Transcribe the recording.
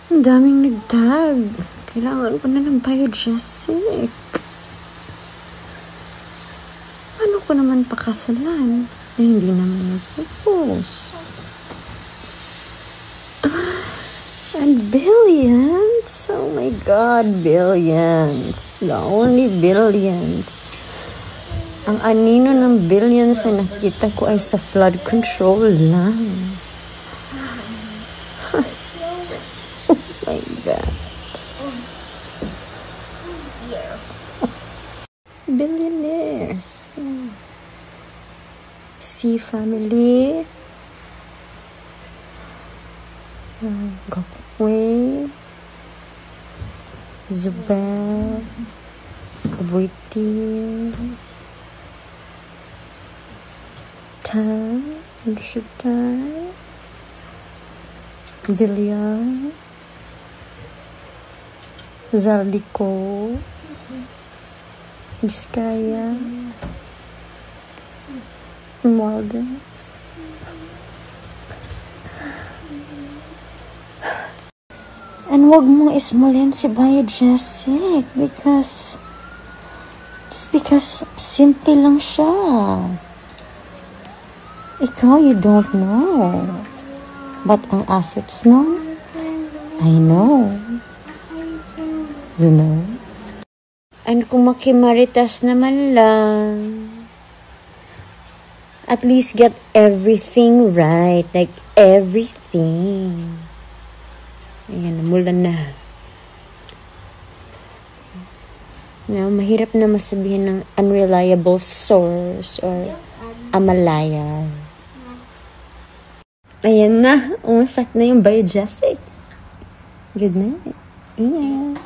Ang daming nagtag. Kailangan ko na ng biogesic. Ano ko naman pakasalan na hindi naman nagpo-post? And billions? Oh my God, billions. The only billions. Ang anino ng billions na nakita ko ay sa flood control lang. Oh my God. Billionaires. C family. Gokwe. Zubair. Aboitis. Tan. Gishitai. Villar. Zaldiko. Vizcaya. Morgans. And wag mong ismulin si biogesic because simple lang siya. Ikaw, you don't know. But ang assets nun, I know. You know? And kung makimaritas naman lang, at least get everything right. Like, everything. Ayan, namulan na. Now, mahirap na masabihin ng unreliable source or amalaya. Ayan na. Effect na yung biogesic. Good night. Yeah.